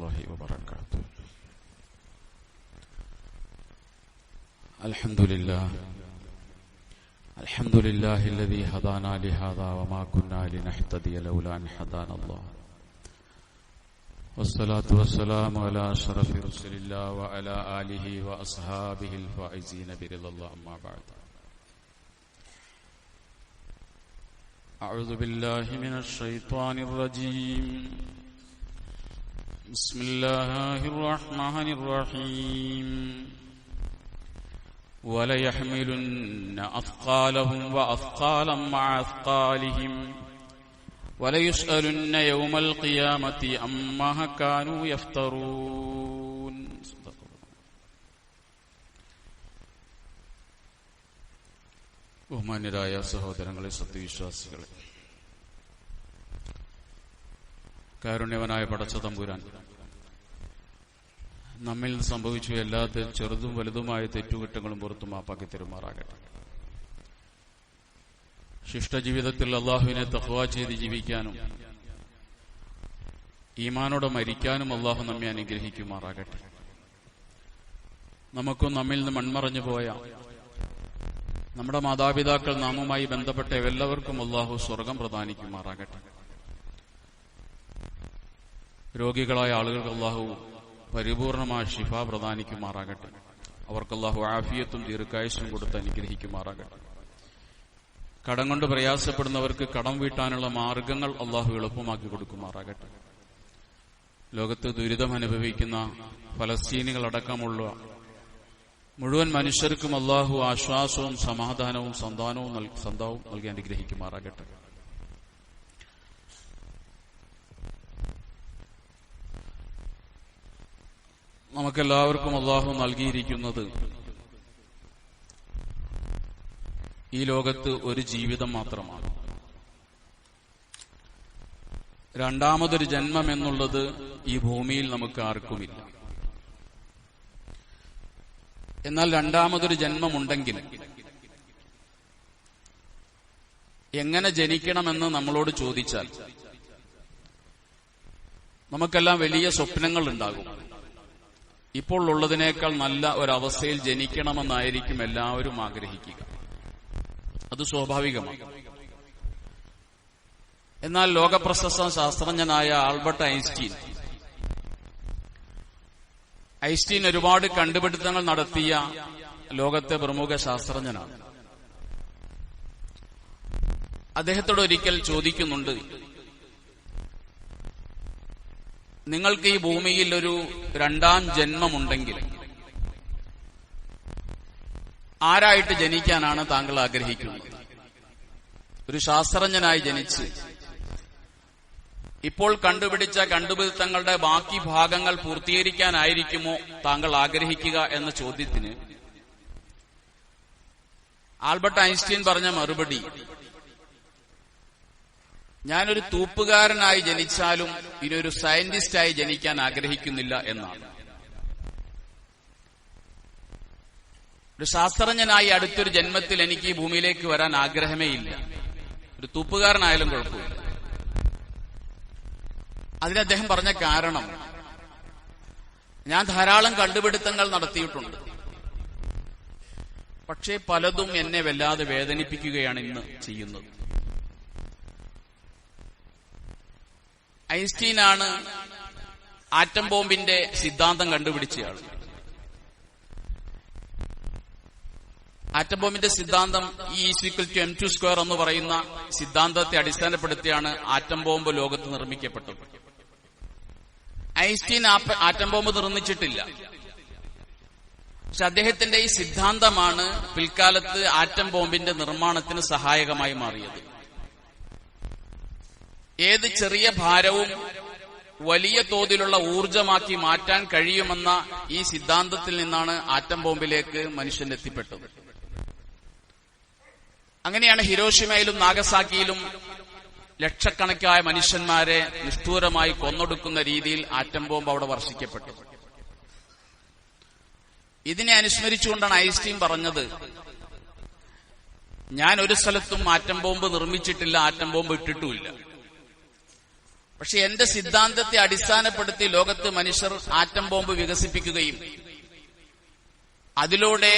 الله وبركاته. الحمد لله الذي هدانا لهذا وما كنا لنهتدي لولا أن هدانا الله. والصلاة والسلام على أشرف رسل الله وعلى آله وأصحابه الفائزين برضا الله. أما بعد، أعوذ بالله من الشيطان الرجيم. بسم الله الرحمن الرحيم. وليحملن أثقالهم وأثقالا مع أثقالهم وليسألن يوم القيامة عما كانوا يفترون. ബഹുമാന്യരായ സഹോദരങ്ങളെ, സത്യവിശ്വാസികളെ, കാരുണ്യവനായ പടച്ച തമ്പുരാൻ നമ്മിൽ സംഭവിച്ച എല്ലാ ചെറുതും വലുതുമായ തെറ്റുകുറ്റങ്ങളും പുറത്തു മാപ്പാക്കി തരുമാറാകട്ടെ. ശിഷ്ടജീവിതത്തിൽ അള്ളാഹുവിനെ തഖ്വ ചെയ്ത് ജീവിക്കാനും ഈമാനോടെ മരിക്കാനും അള്ളാഹു നമ്മെ അനുഗ്രഹിക്കുമാറാകട്ടെ. നമുക്കും നമ്മിൽ നിന്ന് മൺമറഞ്ഞു പോയ നമ്മുടെ മാതാപിതാക്കൾ, നാമുമായി ബന്ധപ്പെട്ട എല്ലാവർക്കും അള്ളാഹു സ്വർഗം പ്രദാനിക്കുമാറാകട്ടെ. രോഗികളായ ആളുകൾക്ക് അള്ളാഹു പരിപൂർണമായ ശിഫ പ്രദാനിക്കുമാറാകട്ടെ. അവർക്ക് അള്ളാഹു ആഫിയത്തും ദീർഘായുസ്സും കൊടുത്ത് അനുഗ്രഹിക്കുമാറാകട്ടെ. കടം കൊണ്ട് പ്രയാസപ്പെടുന്നവർക്ക് കടം വീട്ടാനുള്ള മാർഗങ്ങൾ അള്ളാഹു എളുപ്പമാക്കി കൊടുക്കുമാറാകട്ടെ. ലോകത്ത് ദുരിതം അനുഭവിക്കുന്ന ഫലസ്തീനികളടക്കമുള്ള മുഴുവൻ മനുഷ്യർക്കും അള്ളാഹു ആശ്വാസവും സമാധാനവും സന്താനവും നൽകി അനുഗ്രഹിക്കുമാറാകട്ടെ. നമുക്കെല്ലാവർക്കും അള്ളാഹു നൽകിയിരിക്കുന്നത് ഈ ലോകത്ത് ഒരു ജീവിതം മാത്രമാണ്. രണ്ടാമതൊരു ജന്മം എന്നുള്ളത് ഈ ഭൂമിയിൽ നമുക്ക് ആർക്കുമില്ല. എന്നാൽ രണ്ടാമതൊരു ജന്മമുണ്ടെങ്കിൽ എങ്ങനെ ജനിക്കണമെന്ന് നമ്മളോട് ചോദിച്ചാൽ നമുക്കെല്ലാം വലിയ സ്വപ്നങ്ങൾ ഉണ്ടാകും. ഇപ്പോൾ ഉള്ളതിനേക്കാൾ നല്ല ഒരവസ്ഥയിൽ ജനിക്കണമെന്നായിരിക്കും എല്ലാവരും ആഗ്രഹിക്കുക. അത് സ്വാഭാവികമാണ്. എന്നാൽ ലോകപ്രശസ്ത ശാസ്ത്രജ്ഞനായ ആൽബർട്ട് ഐൻസ്റ്റീൻ ഒരുപാട് കണ്ടുപിടുത്തങ്ങൾ നടത്തിയ ലോകത്തെ പ്രമുഖ ശാസ്ത്രജ്ഞനാണ്. അദ്ദേഹത്തോട് ഒരിക്കൽ ചോദിക്കുന്നുണ്ട്, നിങ്ങൾക്ക് ഈ ഭൂമിയിൽ ഒരു രണ്ടാം ജന്മമുണ്ടെങ്കിൽ ആരായിട്ട് ജനിക്കാനാണ് താങ്കൾ ആഗ്രഹിക്കുന്നത്? ഒരു ശാസ്ത്രജ്ഞനായി ജനിച്ച് ഇപ്പോൾ കണ്ടുപിടിച്ച കണ്ടുപിടുത്തങ്ങളുടെ ബാക്കി ഭാഗങ്ങൾ പൂർത്തീകരിക്കാനായിരിക്കുമോ താങ്കൾ ആഗ്രഹിക്കുക എന്ന ചോദ്യത്തിന് ആൽബർട്ട് ഐൻസ്റ്റീൻ പറഞ്ഞ മറുപടി, ഞാനൊരു തൂപ്പുകാരനായി ജനിച്ചാലും ഇനിയൊരു സയന്റിസ്റ്റായി ജനിക്കാൻ ആഗ്രഹിക്കുന്നില്ല എന്നാണ്. ഒരു ശാസ്ത്രജ്ഞനായി അടുത്തൊരു ജന്മത്തിൽ എനിക്ക് ഈ ഭൂമിയിലേക്ക് വരാൻ ആഗ്രഹമേ ഇല്ല. ഒരു തൂപ്പുകാരനായാലും കുഴപ്പമില്ല. അതിന് അദ്ദേഹം പറഞ്ഞ കാരണം, ഞാൻ ധാരാളം കണ്ടുപിടുത്തങ്ങൾ നടത്തിയിട്ടുണ്ട്, പക്ഷേ പലതും എന്നെ വല്ലാതെ വേദനിപ്പിക്കുകയാണ് ഇന്ന് ചെയ്യുന്നത്. ഐൻസ്റ്റീനാണ് ആറ്റം ബോംബിന്റെ സിദ്ധാന്തം കണ്ടുപിടിച്ചയാൾ. ആറ്റം ബോംബിന്റെ സിദ്ധാന്തം E=mc² എന്ന് പറയുന്ന സിദ്ധാന്തത്തെ അടിസ്ഥാനപ്പെടുത്തിയാണ് ആറ്റം ബോംബ് ലോകത്ത് നിർമ്മിക്കപ്പെട്ടത്. ഐൻസ്റ്റീൻ ആറ്റം ബോംബ് നിർമ്മിച്ചിട്ടില്ല. പക്ഷെ അദ്ദേഹത്തിന്റെ ഈ സിദ്ധാന്തമാണ് പിൽക്കാലത്ത് ആറ്റം ബോംബിന്റെ നിർമ്മാണത്തിന് സഹായകമായി മാറിയത്. ഏത് ചെറിയ ഭാരവും വലിയ തോതിലുള്ള ഊർജമാക്കി മാറ്റാൻ കഴിയുമെന്ന ഈ സിദ്ധാന്തത്തിൽ നിന്നാണ് ആറ്റം ബോംബിലേക്ക് മനുഷ്യൻ എത്തിപ്പെട്ടത്. അങ്ങനെയാണ് ഹിരോഷിമയിലും നാഗസാക്കിയിലും ലക്ഷക്കണക്കായ മനുഷ്യന്മാരെ നിഷ്ഠൂരമായി കൊന്നൊടുക്കുന്ന രീതിയിൽ ആറ്റം ബോംബ് അവിടെ വർഷിക്കപ്പെട്ടു. ഇതിനെ അനുസ്മരിച്ചുകൊണ്ടാണ് ഐൻസ്റ്റീൻ പറഞ്ഞത്, ഞാൻ ഒരു സ്ഥലത്തും ആറ്റം ബോംബ് നിർമ്മിച്ചിട്ടില്ല, ആറ്റം ബോംബ് ഇട്ടിട്ടുമില്ല. പക്ഷെ എന്റെ സിദ്ധാന്തത്തെ അടിസ്ഥാനപ്പെടുത്തി ലോകത്ത് മനുഷ്യർ ആറ്റം ബോംബ് വികസിപ്പിക്കുകയും അതിലൂടെ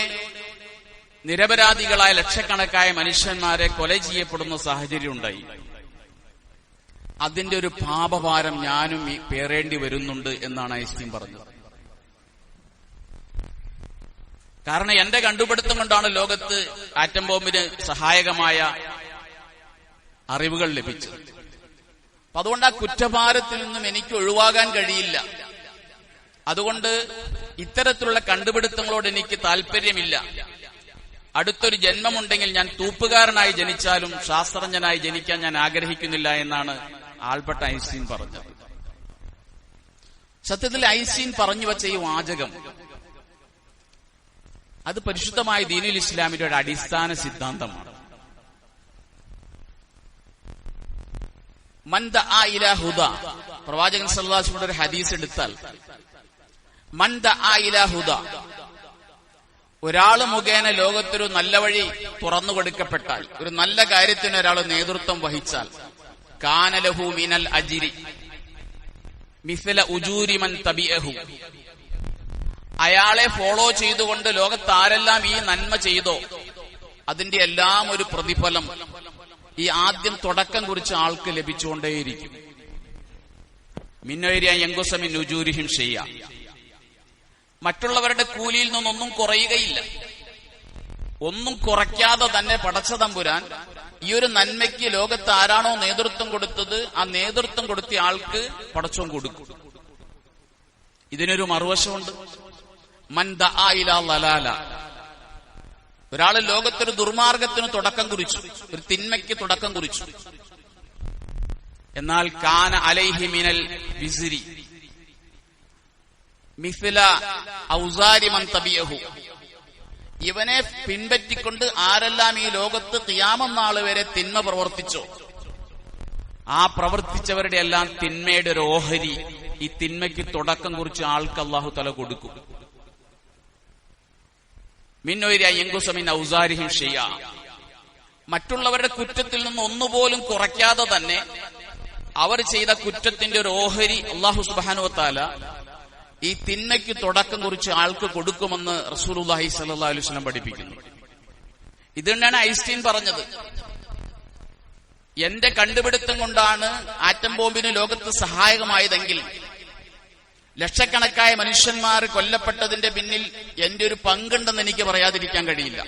നിരപരാധികളായ ലക്ഷക്കണക്കായ മനുഷ്യന്മാരെ കൊല ചെയ്യപ്പെടുന്ന സാഹചര്യം ഉണ്ടായി. അതിന്റെ ഒരു പാപഭാരം ഞാനും പേറേണ്ടി വരുന്നുണ്ട് എന്നാണ് ഐൻസ്റ്റീൻ പറഞ്ഞത്. കാരണം എന്റെ കണ്ടുപിടുത്തം കൊണ്ടാണ് ലോകത്ത് ആറ്റം ബോംബിന് സഹായകമായ അറിവുകൾ ലഭിച്ചത്. അപ്പൊ അതുകൊണ്ട് ആ കുറ്റഭാരത്തിൽ നിന്നും എനിക്ക് ഒഴിവാകാൻ കഴിയില്ല. അതുകൊണ്ട് ഇത്തരത്തിലുള്ള കണ്ടുപിടുത്തങ്ങളോട് എനിക്ക് താല്പര്യമില്ല. അടുത്തൊരു ജന്മമുണ്ടെങ്കിൽ ഞാൻ തൂപ്പുകാരനായി ജനിച്ചാലും ശാസ്ത്രജ്ഞനായി ജനിക്കാൻ ഞാൻ ആഗ്രഹിക്കുന്നില്ല എന്നാണ് ആൽബർട്ട് ഐൻസ്റ്റീൻ പറഞ്ഞത്. സത്യത്തിൽ ഐൻസ്റ്റീൻ പറഞ്ഞു വച്ച ഈ വാചകം അത് പരിശുദ്ധമായ ദീനുൽ ഇസ്ലാമിന്റെ ഒരു അടിസ്ഥാന സിദ്ധാന്തമാണ്. മൻ ദഅ ഇലാ ഹുദ, പ്രവാചകൻ സല്ലല്ലാഹു അലൈഹി വസല്ലം ഒരു ഹദീസ് എടുത്താൽ മൻ ദഅ ഇലാ ഹുദ, ഒരാള് മുഖേന ലോകത്തൊരു നല്ല വഴി തുറന്നു കൊടുക്കപ്പെട്ടാൽ, ഒരു നല്ല കാര്യത്തിന് ഒരാൾ നേതൃത്വം വഹിച്ചാൽ, കാന ലഹു മിനൽ അജ്രി മിസ്ല ഉജൂരി മൻ തബിഅഹു, അയാളെ ഫോളോ ചെയ്തുകൊണ്ട് ലോകത്ത് ആരെല്ലാം ഈ നന്മ ചെയ്തോ അതിന്റെ എല്ലാം ഒരു പ്രതിഫലം ഈ ആദ്യം തുടക്കം കുറിച്ച ആൾക്ക് ലഭിച്ചുകൊണ്ടേയിരിക്കും. മിന്നോരിയ യങ്കുസമിൻ ഉജൂരിഹിം ഷെയ്യ, മറ്റുള്ളവരുടെ കൂലിയിൽ നിന്നൊന്നും കുറയുകയില്ല. ഒന്നും കുറയ്ക്കാതെ തന്നെ പടച്ച തമ്പുരാൻ ഈ ഒരു നന്മയ്ക്ക് ലോകത്ത് ആരാണോ നേതൃത്വം കൊടുത്തത് ആ നേതൃത്വം കൊടുത്ത ആൾക്ക് പടച്ചോൻ കൊടുക്കും. ഇതിനൊരു മറുവശമുണ്ട്. മൻ ദഅ ഇലാ ലലാല, ഒരാള് ലോകത്തൊരു ദുർമാർഗത്തിന് തുടക്കം കുറിച്ചു, ഒരു തിന്മയ്ക്ക് തുടക്കം കുറിച്ചു. എന്നാൽ കാന അലൈഹി മിനൽ വിസ്രി മിസ്ല ഔസാരി മൻ തബിഅഹു, ഇവനെ പിൻപറ്റിക്കൊണ്ട് ആരെല്ലാം ഈ ലോകത്ത് ഖിയാമം നാൾ വരെ തിന്മ പ്രവർത്തിച്ചോ ആ പ്രവർത്തിച്ചവരുടെ എല്ലാം തിന്മയുടെ ഒരു ഓഹരി ഈ തിന്മയ്ക്ക് തുടക്കം കുറിച്ച് ആൾക്ക് അല്ലാഹു തആല കൊടുക്കും. മിന്നോരിയ യങ്കുസമിൻ ഔസാരിഹിം ഷെയ്യ, മറ്റുള്ളവരുടെ കുറ്റത്തിൽ നിന്ന് ഒന്നുപോലും കുറയ്ക്കാതെ തന്നെ അവർ ചെയ്ത കുറ്റത്തിന്റെ ഒരു ഓഹരി അല്ലാഹു സുബ്ഹാനഹു വ തആല ഈ തിന്മയ്ക്ക് തുടക്കം കുറിച്ച് ആൾക്ക് കൊടുക്കുമെന്ന് റസൂലുള്ളാഹി സ്വല്ലല്ലാഹു അലൈഹി വസല്ലം പഠിപ്പിക്കുന്നു. ഇതുകൊണ്ടാണ് ഐൻസ്റ്റീൻ പറഞ്ഞത്, എന്റെ കണ്ടുപിടുത്തം കൊണ്ടാണ് ആറ്റം ബോംബിന് ലോകത്ത് സഹായകമായതെങ്കിൽ ലക്ഷക്കണക്കായ മനുഷ്യന്മാർ കൊല്ലപ്പെട്ടതിന്റെ പിന്നിൽ എന്റെ ഒരു പങ്കുണ്ടെന്ന് എനിക്ക് പറയാതിരിക്കാൻ കഴിയില്ല.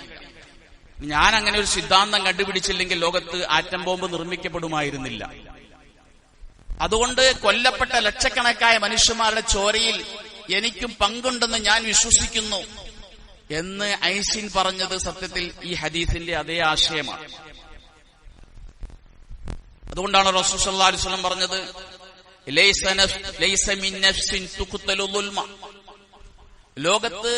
ഞാൻ അങ്ങനെ ഒരു സിദ്ധാന്തം കണ്ടുപിടിച്ചില്ലെങ്കിൽ ലോകത്ത് ആറ്റം ബോംബ് നിർമ്മിക്കപ്പെടുമായിരുന്നില്ല. അതുകൊണ്ട് കൊല്ലപ്പെട്ട ലക്ഷക്കണക്കായ മനുഷ്യന്മാരുടെ ചോരയിൽ എനിക്കും പങ്കുണ്ടെന്ന് ഞാൻ വിശ്വസിക്കുന്നു എന്ന് ഐൻസ്റ്റീൻ പറഞ്ഞത് സത്യത്തിൽ ഈ ഹദീസിന്റെ അതേ ആശയമാണ്. അതുകൊണ്ടാണ് റസൂൽ സല്ലല്ലാഹു അലൈഹി വസല്ലം പറഞ്ഞത്, ലൈസ മിൻ നഫ്സിൻ തുഖ്തലു ദുൽമ, ലോകത്ത്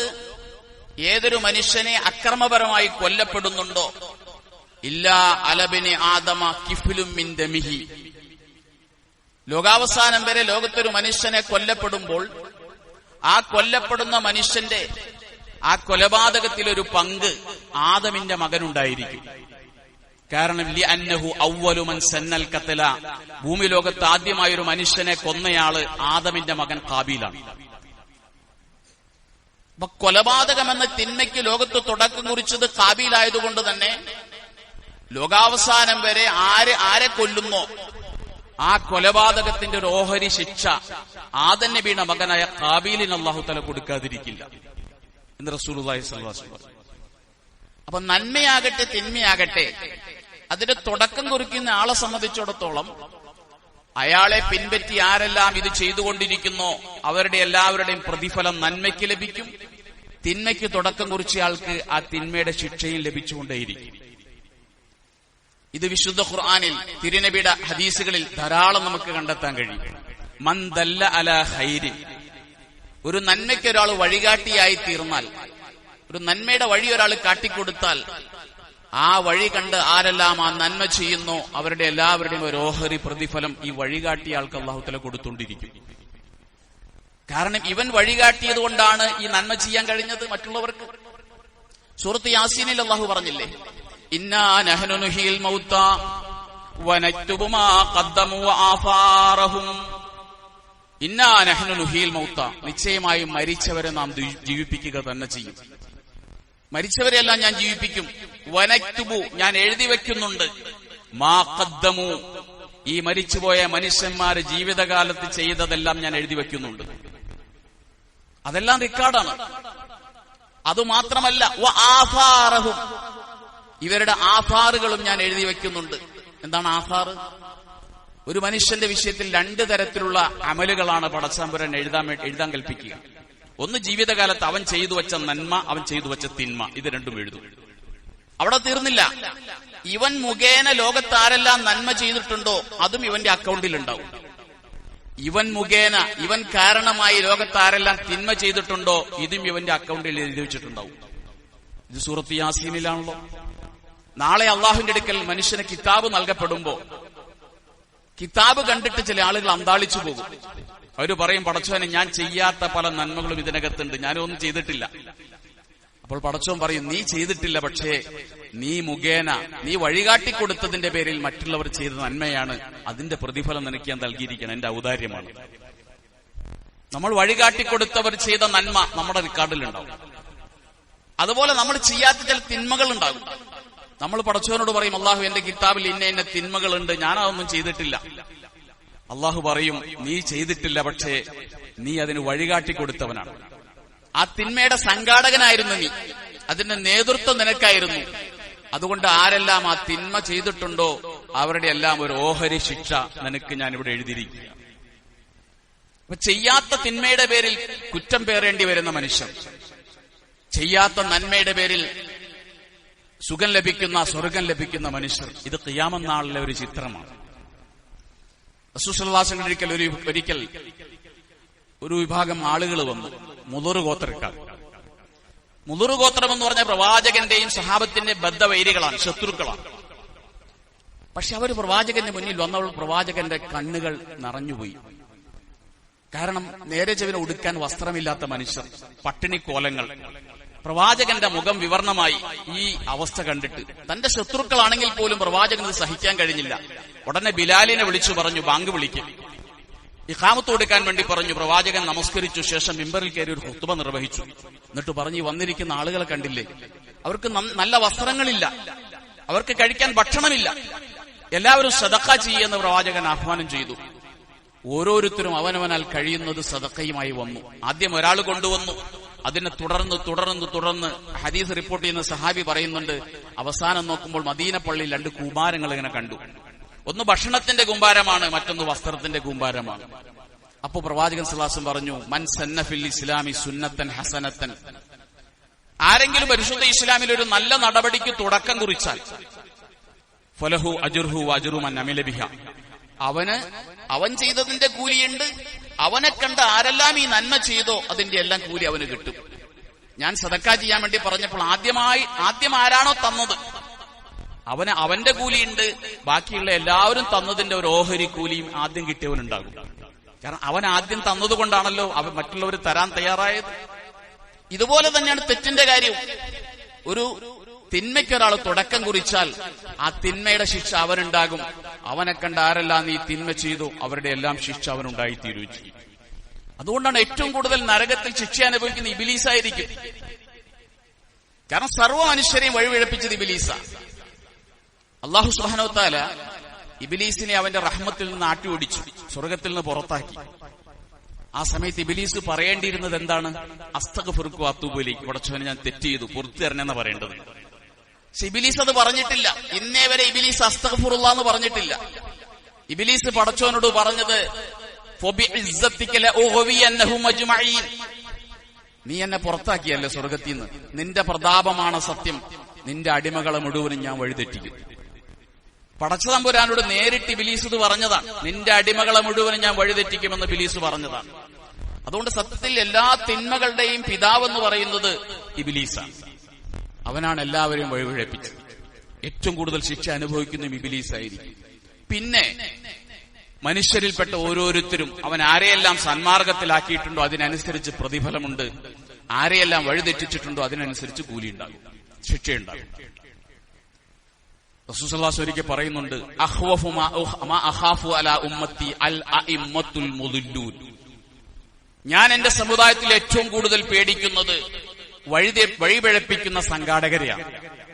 ഏതൊരു മനുഷ്യനെ അക്രമപരമായി കൊല്ലപ്പെടുന്നുണ്ടോ ഇല്ലാ അലബിനി ആദമ കിഫ്ലും മിൻ ദമിഹി, ലോകാവസാനം വരെ ലോകത്തൊരു മനുഷ്യനെ കൊല്ലപ്പെടുമ്പോൾ ആ കൊല്ലപ്പെടുന്ന മനുഷ്യന്റെ ആ കൊലപാതകത്തിലൊരു പങ്ക് ആദമിന്റെ മകനുണ്ടായിരിക്കും. കാരണം ലിഅന്നഹു അവ്വലു മൻ സന്നൽ ഖത്ല, ഭൂമി ലോകത്ത് ആദ്യമായി ഒരു മനുഷ്യനെ കൊന്നയാള് ആദമിന്റെ മകൻ ഖാബീലാണ്. അപ്പൊ കൊലപാതകമെന്ന തിന്മയ്ക്ക് ലോകത്ത് തുടക്കം കുറിച്ചത് ഖാബീലായതുകൊണ്ട് തന്നെ ലോകാവസാനം വരെ ആരെ കൊല്ലുന്നോ ആ കൊലപാതകത്തിന്റെ ഒരു ഓഹരി ശിക്ഷ ആദം നബിയുടെ മകനായ ഖാബീലിന് അല്ലാഹു തആല കൊടുക്കാതിരിക്കില്ല എന്ന് റസൂലുള്ളാഹി സ്വല്ലല്ലാഹു അലൈഹി വസല്ലം. അപ്പൊ നന്മയാകട്ടെ തിന്മയാകട്ടെ അതിന്റെ തുടക്കം കുറിക്കുന്ന ആളെ സംബന്ധിച്ചിടത്തോളം അയാളെ പിൻപറ്റി ആരെല്ലാം ഇത് ചെയ്തുകൊണ്ടിരിക്കുന്നോ അവരുടെ എല്ലാവരുടെയും പ്രതിഫലം നന്മയ്ക്ക് ലഭിക്കും. തിന്മയ്ക്ക് തുടക്കം കുറിച്ചയാൾക്ക് ആ തിന്മയുടെ ശിക്ഷയും ലഭിച്ചുകൊണ്ടേയിരിക്കും. ഇത് വിശുദ്ധ ഖുർആനിൽ തിരുനബിയുടെ ഹദീസുകളിൽ ധാരാളം നമുക്ക് കണ്ടെത്താൻ കഴിയും. മൻ ദല്ല അലാ ഖൈരിൻ, ഒരു നന്മയ്ക്ക് ഒരാൾ വഴികാട്ടിയായി തീർന്നാൽ, ഒരു നന്മയുടെ വഴി ഒരാൾ കാട്ടിക്കൊടുത്താൽ ആ വഴി കണ്ട് ആരെല്ലാം ആ നന്മ ചെയ്യുന്നോ അവരുടെ എല്ലാവരുടെയും ഒരു ഓഹരി പ്രതിഫലം ഈ വഴികാട്ടിയ ആൾക്ക് അല്ലാഹു തആല കൊടുത്തുകൊണ്ടിരിക്കും. കാരണം ഇവൻ വഴികാട്ടിയത് കൊണ്ടാണ് ഈ നന്മ ചെയ്യാൻ കഴിഞ്ഞത് മറ്റുള്ളവർക്ക്. സൂറത്ത് യാസീനിൽ അല്ലാഹു പറഞ്ഞില്ലേ, ഇന്നാ നഹ്നു നുഹീൽ മൗതാ വനക്തുബു മാ ഖദ്ദമു വആസാറഹും ഇന്നാ നഹ്നു നുഹീൽ മൗത. നിശ്ചയമായും മരിച്ചവരെ നാം ജീവിപ്പിക്കുക തന്നെ ചെയ്യും. മരിച്ചവരെയെല്ലാം ഞാൻ ജീവിപ്പിക്കും. വനക്തുബു, ഞാൻ എഴുതി വെക്കുന്നുണ്ട്. മാ ഖദ്ദമു, ഈ മരിച്ചുപോയ മനുഷ്യന്മാര് ജീവിതകാലത്ത് ചെയ്തതെല്ലാം ഞാൻ എഴുതി വെക്കുന്നുണ്ട്. അതെല്ലാം റെക്കോർഡാണ്. അതുമാത്രമല്ല വആസാറഹും, ഇവരുടെ ആധാറുകളും ഞാൻ എഴുതി വെക്കുന്നുണ്ട്. എന്താണ് ആധാറ്? ഒരു മനുഷ്യന്റെ വിഷയത്തിൽ രണ്ട് തരത്തിലുള്ള അമലുകളാണ് പടച്ചതമ്പുരാൻ എഴുതാൻ കൽപ്പിക്കുക. ഒന്ന്, ജീവിതകാലത്ത് അവൻ ചെയ്തു വെച്ച നന്മ, അവൻ ചെയ്തു വെച്ച തിന്മ, ഇത് രണ്ടും എഴുതും. അവിടെ തീർന്നില്ല. ഇവൻ മുഖേന ലോകത്താരെല്ലാം നന്മ ചെയ്തിട്ടുണ്ടോ അതും ഇവന്റെ അക്കൗണ്ടിൽ ഉണ്ടാവും. ഇവൻ മുഖേന, ഇവൻ കാരണമായി ലോകത്താരെല്ലാം തിന്മ ചെയ്തിട്ടുണ്ടോ ഇതും ഇവന്റെ അക്കൗണ്ടിൽ എഴുതി വെച്ചിട്ടുണ്ടാവും. ഇത് സൂറത്ത് യാസീനിലാണല്ലോ. നാളെ അള്ളാഹുവിന്റെ അടുക്കൽ മനുഷ്യന് കിതാബ് നൽകപ്പെടുമ്പോ കിതാബ് കണ്ടിട്ട് ചില ആളുകൾ അന്താളിച്ചു പോകും. അവര് പറയും, പടച്ചോനെ, ഞാൻ ചെയ്യാത്ത പല നന്മകളും ഇതിനകത്തുണ്ട്, ഞാനൊന്നും ചെയ്തിട്ടില്ല. അപ്പോൾ പടച്ചോൻ പറയും, നീ ചെയ്തിട്ടില്ല, പക്ഷേ നീ മുഖേന നീ വഴികാട്ടിക്കൊടുത്തതിന്റെ പേരിൽ മറ്റുള്ളവർ ചെയ്ത നന്മയാണ്, അതിന്റെ പ്രതിഫലം നിനക്ക് ഞാൻ നൽകിയിരിക്കണം, എന്റെ ഔദാര്യമാണ്. നമ്മൾ വഴികാട്ടിക്കൊടുത്തവർ ചെയ്ത നന്മ നമ്മുടെ റെക്കോർഡിലുണ്ടാവും. അതുപോലെ നമ്മൾ ചെയ്യാത്ത ചില തിന്മകൾ ഉണ്ടാകും. നമ്മൾ പടച്ചവനോട് പറയും, അള്ളാഹു, എന്റെ കിതാബിൽ ഇന്ന തിന്മകളുണ്ട്, ഞാനതൊന്നും ചെയ്തിട്ടില്ല. അള്ളാഹു പറയും, നീ ചെയ്തിട്ടില്ല, പക്ഷേ നീ അതിന് വഴികാട്ടിക്കൊടുത്തവനാണ്. ആ തിന്മയുടെ സംഘാടകനായിരുന്നു നീ, അതിന്റെ നേതൃത്വം നിനക്കായിരുന്നു. അതുകൊണ്ട് ആരെല്ലാം ആ തിന്മ ചെയ്തിട്ടുണ്ടോ അവരുടെ എല്ലാം ഒരു ഓഹരി ശിക്ഷ നിനക്ക് ഞാൻ ഇവിടെ എഴുതിയിരിക്കുക. അപ്പൊ ചെയ്യാത്ത തിന്മയുടെ പേരിൽ കുറ്റം പേറേണ്ടി വരുന്ന മനുഷ്യൻ, ചെയ്യാത്ത നന്മയുടെ പേരിൽ സുഖം ലഭിക്കുന്ന, സ്വർഗം ലഭിക്കുന്ന മനുഷ്യർ, ഇത് ഖിയാമത്ത് നാളിലെ ഒരു ചിത്രമാണ്. റസൂൽ സല്ലല്ലാഹു അലൈഹി വസല്ലം ഒരിക്കൽ ഒരു വിഭാഗം ആളുകൾ വന്നു, മുദുറ് ഗോത്രക്കാർ. മുദുറ് ഗോത്രം എന്ന് പറഞ്ഞ പ്രവാചകന്റെയും സഹാബത്തിന്റെ ബദ്ധവൈരികളാണ്, ശത്രുക്കളാണ്. പക്ഷെ അവർ പ്രവാചകന്റെ മുന്നിൽ വന്നപ്പോൾ പ്രവാചകന്റെ കണ്ണുകൾ നിറഞ്ഞുപോയി. കാരണം നേരെ ചെവിനെ ഉടുക്കാൻ വസ്ത്രമില്ലാത്ത മനുഷ്യർ, പട്ടിണിക്കോലങ്ങൾ. പ്രവാചകന്റെ മുഖം വിവർണമായി. ഈ അവസ്ഥ കണ്ടിട്ട് തന്റെ ശത്രുക്കളാണെങ്കിൽ പോലും പ്രവാചകന് സഹിക്കാൻ കഴിഞ്ഞില്ല. ഉടനെ ബിലാലിനെ വിളിച്ചു പറഞ്ഞു, ബാങ്ക് വിളിക്കും. ഇഖാമത്ത് കൊടുക്കാൻ വേണ്ടി പറഞ്ഞു. പ്രവാചകൻ നമസ്കരിച്ചു ശേഷം മിമ്പറിൽ കയറി ഒരു ഖുത്ബ നിർവഹിച്ചു. എന്നിട്ട് പറഞ്ഞു, വന്നിരിക്കുന്ന ആളുകളെ കണ്ടില്ലേ, അവർക്ക് നല്ല വസ്ത്രങ്ങളില്ല, അവർക്ക് കഴിക്കാൻ ഭക്ഷണമില്ല, എല്ലാവരും സദഖ ചെയ്യുമെന്ന് പ്രവാചകൻ ആഹ്വാനം ചെയ്തു. ഓരോരുത്തരും അവനവനാൽ കഴിയുന്നത് സദഖയുമായി വന്നു. ആദ്യം ഒരാൾ കൊണ്ടുവന്നു, അതിനെ തുടർന്ന് ഹദീസ് റിപ്പോർട്ട് ചെയ്യുന്ന സഹാബി പറയുന്നുണ്ട്, അവസാനം നോക്കുമ്പോൾ മദീന പള്ളിയിൽ രണ്ട് കൂമ്പാരങ്ങൾ ഇങ്ങനെ കണ്ടു. ഒന്ന് ഭക്ഷണത്തിന്റെ കൂമ്പാരമാണ്, മറ്റൊന്ന് വസ്ത്രത്തിന്റെ കൂമ്പാരമാണ്. അപ്പോ പ്രവാചകൻ സ്വല്ലല്ലാഹു അലൈഹി വസല്ലം പറഞ്ഞു, മൻ സന്ന ഫിൽ ഇസ്ലാമി സുന്നത്തൻ ഹസനത്തൻ, ആരെങ്കിലും പരിശുദ്ധ ഇസ്ലാമിൽ ഒരു നല്ല നടപടിക്ക് തുടക്കം കുറിച്ചാൽ ഫലഹു അജ്റുഹു വഅജ്റു മൻ അമില ബിഹ, അവൻ ചെയ്തതിന്റെ കൂലിയുണ്ട്, അവനെ കണ്ട് ആരെല്ലാം ഈ നന്മ ചെയ്തോ അതിന്റെ എല്ലാം കൂലി അവന് കിട്ടും. ഞാൻ സദക്ക ചെയ്യാൻ വേണ്ടി പറഞ്ഞപ്പോൾ ആദ്യം ആരാണോ തന്നത് അവന്റെ കൂലിയുണ്ട്, ബാക്കിയുള്ള എല്ലാവരും തന്നതിന്റെ ഒരു ഓഹരി കൂലിയും ആദ്യം കിട്ടിയവനുണ്ടാകും. കാരണം അവൻ ആദ്യം തന്നതുകൊണ്ടാണല്ലോ അവൻ മറ്റുള്ളവർ തരാൻ തയ്യാറായത്. ഇതുപോലെ തന്നെയാണ് തെറ്റിന്റെ കാര്യം. ഒരു തിന്മയ്ക്കൊരാൾ തുടക്കം കുറിച്ചാൽ ആ തിന്മയുടെ ശിക്ഷ അവനുണ്ടാകും. അവനെ കണ്ട് ആരെല്ലാം നീ തിന്മ ചെയ്തു അവരുടെ എല്ലാം ശിക്ഷ അവനുണ്ടായിത്തീരുകയും ചെയ്യും. അതുകൊണ്ടാണ് ഏറ്റവും കൂടുതൽ നരകത്തിൽ ശിക്ഷ അനുഭവിക്കുന്ന ഇബിലീസായിരിക്കും. കാരണം സർവ്വ മനുഷ്യരെയും വഴിപിഴപ്പിച്ചത് ഇബിലീസാ. അല്ലാഹു സുബ്ഹാനഹു വ തആല ഇബിലീസിനെ അവന്റെ റഹ്മത്തിൽ നിന്ന് ആട്ടിയോടിച്ചു, സ്വർഗത്തിൽ നിന്ന് പുറത്താക്കി. ആ സമയത്ത് ഇബിലീസ് പറയേണ്ടിയിരുന്നത് എന്താണ്? അസ്തഗ്ഫിറുക വഅതൂബു ഇലൈക്, പടച്ചവനെ ഞാൻ തെറ്റ് ചെയ്തു, പുറത്തു തരണമെന്ന് പറയേണ്ടത്. പക്ഷെ ഇബിലീസ് അത് പറഞ്ഞിട്ടില്ല. ഇന്നേ വരെ ഇബിലീസ് അസ്തഗ്ഫിറുല്ലാഹ് എന്ന് പറഞ്ഞിട്ടില്ല. ഇബിലീസ് പടച്ചവനോട് പറഞ്ഞത് ഫബിഇസ്സതിക ലഉഗ്വിയന്നഹും അജ്മഈൻ, നീ എന്നെ പുറത്താക്കിയല്ലേ സ്വർഗത്തിൽ നിന്ന്, നിന്റെ പ്രതാപമാണ് സത്യം, നിന്റെ അടിമകളെ മുഴുവനും ഞാൻ വഴിതെറ്റിക്കും. പടച്ചതമ്പുരാനോട് നേരിട്ട് ഇബിലീസ് ഇത് പറഞ്ഞതാണ്, നിന്റെ അടിമകളെ മുഴുവനും ഞാൻ വഴിതെറ്റിക്കുമെന്ന് ഇബിലീസ് പറഞ്ഞതാണ്. അതുകൊണ്ട് സത്യത്തിൽ എല്ലാ തിന്മകളുടെയും പിതാവെന്ന് പറയുന്നത് ഇബിലീസാണ്. അവനാണ് എല്ലാവരെയും വഴിപിഴപ്പിച്ചത്. ഏറ്റവും കൂടുതൽ ശിക്ഷ അനുഭവിക്കുന്ന ഇബിലീസായിരിക്കും. പിന്നെ മനുഷ്യരിൽപ്പെട്ട ഓരോരുത്തരും അവൻ ആരെയെല്ലാം സന്മാർഗത്തിലാക്കിയിട്ടുണ്ടോ അതിനനുസരിച്ച് പ്രതിഫലമുണ്ട്, ആരെയെല്ലാം വഴിതെറ്റിച്ചിട്ടുണ്ടോ അതിനനുസരിച്ച് കൂലിയുണ്ടാകും, ശിക്ഷയുണ്ടാകും. റസൂൽ സല്ലല്ലാഹു അലൈഹി വസല്ലം പറയുന്നുണ്ട്, അഖ്വഫു മാ അഖാഫു അലാ ഉമ്മത്തി അൽ അഇമ്മത്തുൽ മുദില്ലൂൻ. ഞാൻ എന്റെ സമുദായത്തിൽ ഏറ്റവും കൂടുതൽ പേടിക്കുന്നത് വഴിപിഴപ്പിക്കുന്ന സംഘാടകരെയാണ്,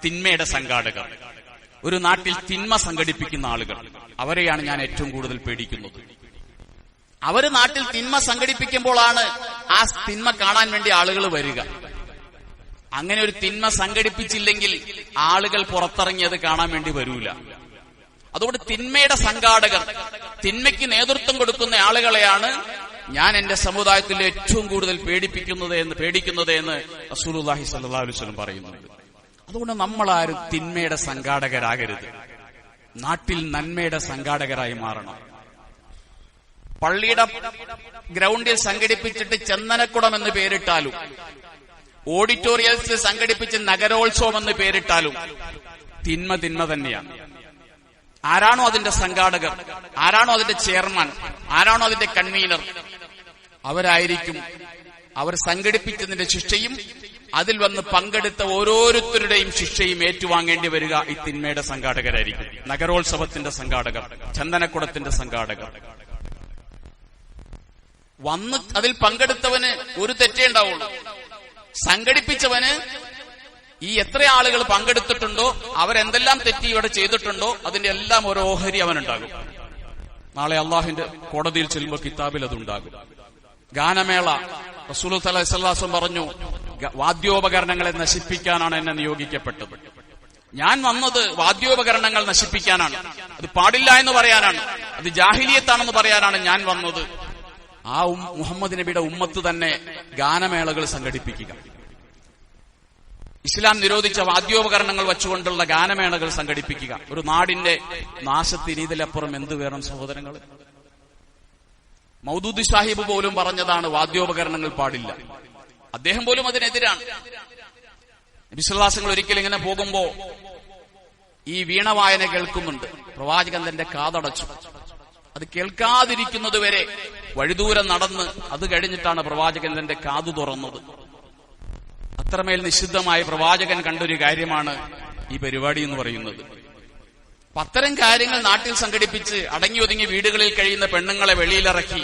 തിന്മയുടെ സംഘാടകർ. ഒരു നാട്ടിൽ തിന്മ സംഘടിപ്പിക്കുന്ന ആളുകൾ, അവരെയാണ് ഞാൻ ഏറ്റവും കൂടുതൽ പേടിക്കുന്നത്. അവര് നാട്ടിൽ തിന്മ സംഘടിപ്പിക്കുമ്പോഴാണ് ആ തിന്മ കാണാൻ വേണ്ടി ആളുകൾ വരിക. അങ്ങനെ ഒരു തിന്മ സംഘടിപ്പിച്ചില്ലെങ്കിൽ ആളുകൾ പുറത്തിറങ്ങിയത് കാണാൻ വേണ്ടി വരൂല. അതുകൊണ്ട് തിന്മയുടെ സംഘാടകർ, തിന്മയ്ക്ക് നേതൃത്വം കൊടുക്കുന്ന ആളുകളെയാണ് ഞാൻ എന്റെ സമുദായത്തിൽ ഏറ്റവും കൂടുതൽ പേടിക്കുന്നത് എന്ന് റസൂലുള്ളാഹി സ്വല്ലല്ലാഹു അലൈഹി വസല്ലം പറയുന്നുണ്ട്. അതുകൊണ്ട് നമ്മളാരും തിന്മയുടെ സംഘാടകരാകരുത്, നാട്ടിൽ നന്മയുടെ സംഘാടകരായി മാറണം. പള്ളിയുടെ ഗ്രൗണ്ടിൽ സംഘടിപ്പിച്ചിട്ട് ചന്ദനക്കുടം എന്ന് പേരിട്ടാലും, ഓഡിറ്റോറിയൽസിൽ സംഘടിപ്പിച്ച് നഗരോത്സവം എന്ന് പേരിട്ടാലും തിന്മ തന്നെയാണ്. ആരാണോ അതിന്റെ സംഘാടകർ, ആരാണോ അതിന്റെ ചെയർമാൻ, ആരാണോ അതിന്റെ കൺവീനർ, അവർ സംഘടിപ്പിച്ചതിന്റെ ശിക്ഷയും അതിൽ വന്ന് പങ്കെടുത്ത ഓരോരുത്തരുടെയും ശിക്ഷയും ഏറ്റുവാങ്ങേണ്ടി വരിക ഈ തിന്മയുടെ സംഘാടകരായിരിക്കും. നഗരോത്സവത്തിന്റെ സംഘാടകർ, ചന്ദനക്കുടത്തിന്റെ സംഘാടകർ. വന്ന് അതിൽ പങ്കെടുത്തവന് ഒരു തെറ്റേ ഉണ്ടാവുള്ളൂ. സംഘടിപ്പിച്ചവന് ഈ എത്ര ആളുകൾ പങ്കെടുത്തിട്ടുണ്ടോ, അവരെന്തെല്ലാം തെറ്റി ഇവിടെ ചെയ്തിട്ടുണ്ടോ, അതിന്റെ എല്ലാം ഒരു ഓഹരി അവനുണ്ടാകും. നാളെ അള്ളാഹുവിന്റെ കോടതിയിൽ ചെല്ലുമ്പോൾ കിതാബിൽ അതുണ്ടാകും. ഗാനമേള, റസൂലുള്ളാഹി സ്വല്ലല്ലാഹു അലൈഹി വസല്ലം പറഞ്ഞു, വാദ്യോപകരണങ്ങളെ നശിപ്പിക്കാനാണ് എന്നെ നിയോഗിക്കപ്പെട്ടത്. ഞാൻ വന്നത് വാദ്യോപകരണങ്ങൾ നശിപ്പിക്കാനാണ്. അത് പാടില്ല എന്ന് പറയാനാണ്, അത് ജാഹിലിയത്താണെന്ന് പറയാനാണ് ഞാൻ വന്നത്. ആ മുഹമ്മദ് നബിയുടെ ഉമ്മത്ത് തന്നെ ഗാനമേളകൾ സംഘടിപ്പിക്കുക, ഇസ്ലാം നിരോധിച്ച വാദ്യോപകരണങ്ങൾ വെച്ചുകൊണ്ടുള്ള ഗാനമേളകൾ സംഘടിപ്പിക്കുക. ഒരു നാടിന്റെ നാശത്തിന് ഇതിലപ്പുറം എന്ത് വേണം സഹോദരങ്ങൾ? മൗദൂദി സാഹിബ് പോലും പറഞ്ഞതാണ് വാദ്യോപകരണങ്ങൾ പാടില്ല. അദ്ദേഹം പോലും അതിനെതിരാണ്. നബി സല്ലല്ലാഹു അലൈഹി വസല്ലം ഒരിക്കലും ഇങ്ങനെ പോകുമ്പോ ഈ വീണവായന കേൾക്കുന്നുണ്ട്. പ്രവാചകൻ തന്റെ കാതടച്ചു. അത് കേൾക്കാതിരിക്കുന്നതുവരെ വഴിദൂരം നടന്ന് അത് കഴിഞ്ഞിട്ടാണ് പ്രവാചകൻ തന്റെ കാതു തുറന്നത്. അത്രമേൽ നിഷിദ്ധമായ പ്രവാചകൻ കണ്ടൊരു കാര്യമാണ് ഈ പരിപാടി എന്ന് പറയുന്നത്. അത്തരം കാര്യങ്ങൾ നാട്ടിൽ സംഘടിപ്പിച്ച് അടങ്ങി ഒതുങ്ങി വീടുകളിൽ കഴിയുന്ന പെണ്ണുങ്ങളെ വെളിയിലിറക്കി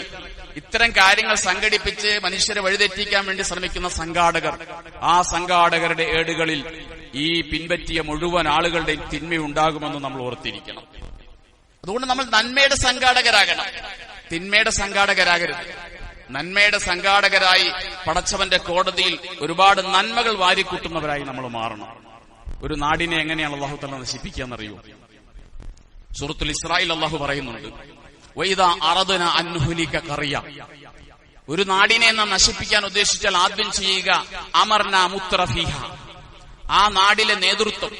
ഇത്തരം കാര്യങ്ങൾ സംഘടിപ്പിച്ച് മനുഷ്യരെ വഴിതെറ്റിക്കാൻ വേണ്ടി ശ്രമിക്കുന്ന സംഘാടകർ, ആ സംഘാടകരുടെ ഏടുകളിൽ ഈ പിൻപറ്റിയ മുഴുവൻ ആളുകളുടെയും തിന്മയുണ്ടാകുമെന്ന് നമ്മൾ ഓർത്തിരിക്കണം. അതുകൊണ്ട് നമ്മൾ നന്മയുടെ സംഘാടകരാകണം, തിന്മയുടെ സംഘാടകരാകരുത്. നന്മയുടെ സംഘാടകരായി പടച്ചവന്റെ കോടതിയിൽ ഒരുപാട് നന്മകൾ വാരിക്കൂട്ടുന്നവരായി നമ്മൾ മാറണം. ഒരു നാടിനെ എങ്ങനെയാണ് അല്ലാഹു തആല നശിപ്പിക്കുക എന്നറിയൂ? സൂറത്തുൽ ഇസ്രായിൽ അല്ലാഹു പറയുന്നുണ്ട്, വൈദാ അറദ്നാ അൻ നുഹ്ലിക ഖറിയ. ഒരു നാടിനെ നാം നശിപ്പിക്കാൻ ഉദ്ദേശിച്ചാൽ ആദ്യം ചെയ്യുക അമർനാ മുത്രഫീഹ, ആ നാടിലെ നേതൃത്വം,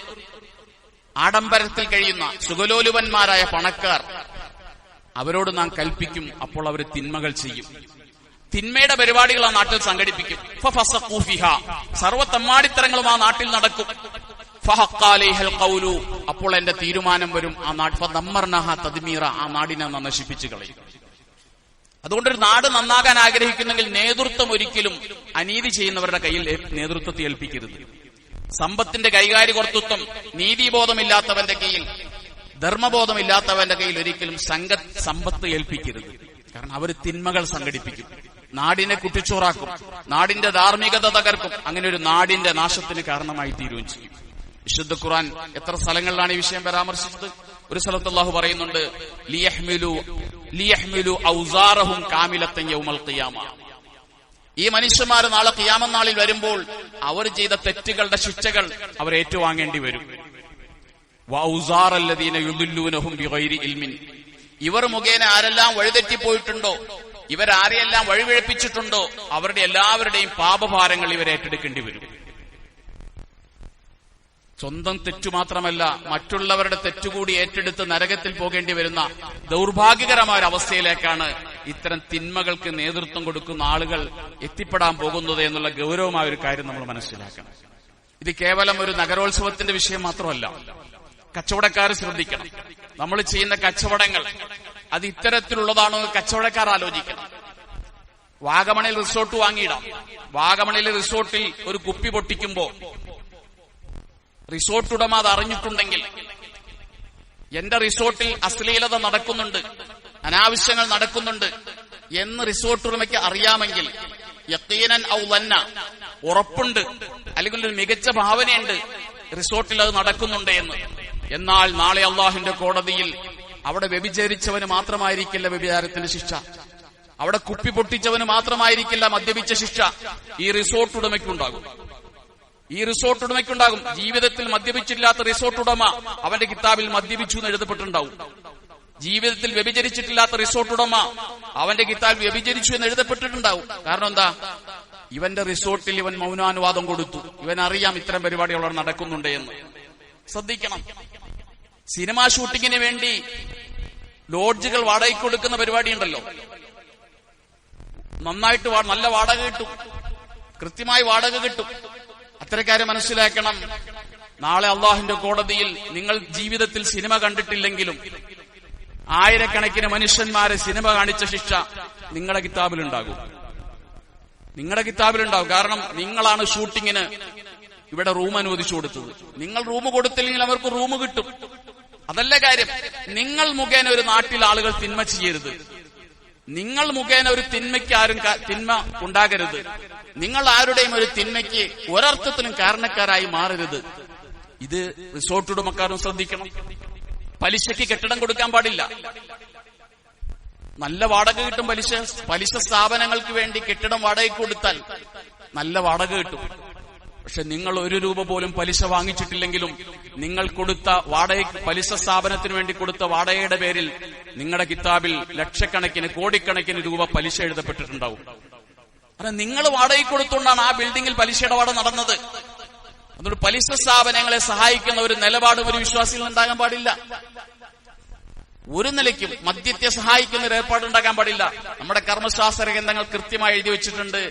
ആഡംബരത്തിൽ കഴിയുന്ന സുഖലോലുപന്മാരായ പണക്കാർ, അവരോട് നാം കൽപ്പിക്കും. അപ്പോൾ അവർ തിന്മകൾ ചെയ്യും. തിന്മയുടെ പരിപാടികൾ ആ നാട്ടിൽ സംഘടിപ്പിക്കും. ഫഫസഖൂ ഫിഹാ, സർവ്വത്തമ്മാടിത്തരങ്ങളും ആ നാട്ടിൽ നടക്കും. ഫഹഖ്ഖ അലൈഹിൽ ഖൗലു, അപ്പോൾ എന്റെ തീരുമാനം വരും. ആ നാട് ഫദമ്മർനാഹാ തദ്മീറ, ആ നാടിനെ നാം നശിപ്പിച്ചു കളയും. അതുകൊണ്ടൊരു നാട് നന്നാകാൻ ആഗ്രഹിക്കുന്നെങ്കിൽ നേതൃത്വം ഒരിക്കലും അനീതി ചെയ്യുന്നവരുടെ കയ്യിൽ നേതൃത്വത്തെ ഏൽപ്പിക്കരുത്. സമ്പത്തിന്റെ കൈകാര്യകർത്തൃത്വം നീതിബോധമില്ലാത്തവന്റെ കയ്യിൽ, ധർമ്മബോധമില്ലാത്തവന്റെ കയ്യിൽ ഒരിക്കലും സമ്പത്ത് ഏൽപ്പിക്കരുത്. കാരണം അവർ തിന്മകൾ സംഘടിപ്പിക്കും, നാടിനെ കുട്ടിച്ചോറാക്കും, നാടിന്റെ ധാർമ്മികത തകർക്കും. അങ്ങനെ ഒരു നാടിന്റെ നാശത്തിന് കാരണമായി തീരുകയും ചെയ്യും. വിശുദ്ധ ഖുർആൻ എത്ര സ്ഥലങ്ങളിലാണ് ഈ വിഷയം പരാമർശിച്ചത്? ഒരു സ്ഥലത്ത് അല്ലാഹു പറയുന്നുണ്ട്, ലിയഹ്മിലു ഔസാറഹും കാമിലത്തൻ യൗമൽ ഖിയാമ. ഈ മനുഷ്യന്മാർ നാളെ ഖിയാമത്ത് നാളിൽ വരുമ്പോൾ അവർ ചെയ്ത തെറ്റുകളുടെ ശിക്ഷകൾ അവർ ഏറ്റുവാങ്ങേണ്ടി വരും. വഔസാറല്ലദീന യുദില്ലൂനഹും ബിഗൈരി ഇൽമിൻ, ഇവർ മുഖേന ആരെല്ലാം വഴിതെറ്റിപ്പോയിട്ടുണ്ടോ, ഇവരാരെയെല്ലാം വഴിപിഴപ്പിച്ചിട്ടുണ്ടോ, അവരുടെ എല്ലാവരുടെയും പാപഭാരങ്ങൾ ഇവർ ഏറ്റെടുക്കേണ്ടി വരും. സ്വന്തം തെറ്റു മാത്രമല്ല, മറ്റുള്ളവരുടെ തെറ്റുകൂടി ഏറ്റെടുത്ത് നരകത്തിൽ പോകേണ്ടി വരുന്ന ദൗർഭാഗ്യകരമായ ഒരു അവസ്ഥയിലേക്കാണ് ഇത്തരം തിന്മകൾക്ക് നേതൃത്വം കൊടുക്കുന്ന ആളുകൾ എത്തിപ്പെടാൻ പോകുന്നത് എന്നുള്ള ഗൗരവമായ ഒരു കാര്യം നമ്മൾ മനസ്സിലാക്കണം. ഇത് കേവലം ഒരു നഗരോത്സവത്തിന്റെ വിഷയം മാത്രമല്ല. കച്ചവടക്കാർ ശ്രദ്ധിക്കണം. നമ്മൾ ചെയ്യുന്ന കച്ചവടങ്ങൾ അത് ഇത്തരത്തിലുള്ളതാണോ കച്ചവടക്കാർ ആലോചിക്കണം. വാഗമണിൽ റിസോർട്ട് വാങ്ങിയിടാം. വാഗമണിലെ റിസോർട്ടിൽ ഒരു കുപ്പി പൊട്ടിക്കുമ്പോ റിസോർട്ട് ഉടമ അത് അറിഞ്ഞിട്ടുണ്ടെങ്കിൽ എന്റെ റിസോർട്ടിൽ അശ്ലീലത നടക്കുന്നുണ്ട്, അനാവശ്യങ്ങൾ നടക്കുന്നുണ്ട് എന്ന് റിസോർട്ട് ഉടമയ്ക്ക് അറിയാമെങ്കിൽ യഖീനൻ ഔ വന്ന, ഉറപ്പുണ്ട് അല്ലെങ്കിൽ ഒരു മികച്ച ഭാവനയുണ്ട് റിസോർട്ടിൽ അത് നടക്കുന്നുണ്ട് എന്ന്. എന്നാൽ നാളെ അള്ളാഹുവിന്റെ കോടതിയിൽ അവിടെ വ്യഭിചരിച്ചവന് മാത്രമായിരിക്കില്ല വ്യഭിചാരത്തിന്റെ ശിക്ഷ, അവിടെ കുപ്പി പൊട്ടിച്ചവന് മാത്രമായിരിക്കില്ല മദ്യപിച്ച ശിക്ഷ, ഈ റിസോർട്ട് ഉടമയ്ക്കുണ്ടാകും. ഈ റിസോർട്ട് ഉടമയ്ക്കുണ്ടാകും. ജീവിതത്തിൽ മദ്യപിച്ചിട്ടില്ലാത്ത റിസോർട്ട് ഉടമ അവന്റെ കിതാബിൽ മദ്യപിച്ചു എന്ന് എഴുതപ്പെട്ടിട്ടുണ്ടാവും. ജീവിതത്തിൽ വ്യഭിചരിച്ചിട്ടില്ലാത്ത റിസോർട്ട് ഉടമ അവന്റെ കിതാബിൽ വ്യഭിചരിച്ചു എന്ന് എഴുതപ്പെട്ടിട്ടുണ്ടാവും. കാരണം എന്താ? ഇവന്റെ റിസോർട്ടിൽ ഇവൻ മൗനാനുവാദം കൊടുത്തു. ഇവൻ അറിയാം ഇത്തരം പരിപാടികൾ അവിടെ നടക്കുന്നുണ്ട് എന്ന്. ശ്രദ്ധിക്കണം. സിനിമാ ഷൂട്ടിങ്ങിന് വേണ്ടി ലോഡ്ജുകൾ വാടകയ്ക്ക് കൊടുക്കുന്ന പരിപാടിയുണ്ടല്ലോ. നന്നായിട്ട് നല്ല വാടക കിട്ടും, കൃത്യമായി വാടക കിട്ടും. അത്തരക്കാരെ മനസ്സിലാക്കണം, നാളെ അള്ളാഹുവിന്റെ കോടതിയിൽ നിങ്ങൾ ജീവിതത്തിൽ സിനിമ കണ്ടിട്ടില്ലെങ്കിലും ആയിരക്കണക്കിന് മനുഷ്യന്മാരെ സിനിമ കാണിച്ച ശിക്ഷ നിങ്ങളുടെ കിതാബിലുണ്ടാകും. നിങ്ങളുടെ കിതാബിലുണ്ടാകും. കാരണം നിങ്ങളാണ് ഷൂട്ടിങ്ങിന് ഇവിടെ റൂം അനുവദിച്ചു കൊടുത്തത്. നിങ്ങൾ റൂം കൊടുത്തില്ലെങ്കിൽ അവർക്ക് റൂം കിട്ടും. അതല്ല കാര്യം. നിങ്ങൾ മുഖേന ഒരു നാട്ടിൽ ആളുകൾ തിന്മ ചെയ്യരുത്. നിങ്ങൾ മുഖേന ഒരു തിന്മയ്ക്ക് ആരും തിന്മ ഉണ്ടാകരുത്. നിങ്ങൾ ആരുടെയും ഒരു തിന്മയ്ക്ക് ഒരർത്ഥത്തിലും കാരണക്കാരായി മാറരുത്. ഇത് റിസോർട്ട് ഉടമക്കാരും ശ്രദ്ധിക്കണം. പലിശയ്ക്ക് കെട്ടിടം കൊടുക്കാൻ പാടില്ല. നല്ല വാടക കിട്ടും. പലിശ സ്ഥാപനങ്ങൾക്ക് വേണ്ടി കെട്ടിടം വാടകയ്ക്ക് കൊടുത്താൽ നല്ല വാടക കിട്ടും. പക്ഷെ നിങ്ങൾ 1 രൂപ പോലും പലിശ വാങ്ങിച്ചിട്ടില്ലെങ്കിലും നിങ്ങൾ കൊടുത്ത വാടക, പലിശ സ്ഥാപനത്തിന് വേണ്ടി കൊടുത്ത വാടകയുടെ പേരിൽ നിങ്ങളുടെ കിതാബിൽ ലക്ഷക്കണക്കിന് കോടിക്കണക്കിന് രൂപ പലിശ എഴുതപ്പെട്ടിട്ടുണ്ടാവും. കാരണം നിങ്ങൾ വാടകയ്ക്ക് കൊടുത്തുകൊണ്ടാണ് ആ ബിൽഡിംഗിൽ പലിശ ഇടപാട് നടന്നത്. അതുകൊണ്ട് പലിശ സ്ഥാപനങ്ങളെ സഹായിക്കുന്ന ഒരു നിലപാട് ഒരു വിശ്വാസികൾ ഉണ്ടാകാൻ പാടില്ല. ഒരു നിലയ്ക്കും മദ്യത്തെ സഹായിക്കുന്ന ഒരു ഏർപ്പാടുണ്ടാകാൻ പാടില്ല. നമ്മുടെ കർമ്മശാസ്ത്ര ഗ്രന്ഥങ്ങൾ കൃത്യമായി എഴുതി വെച്ചിട്ടുണ്ട്,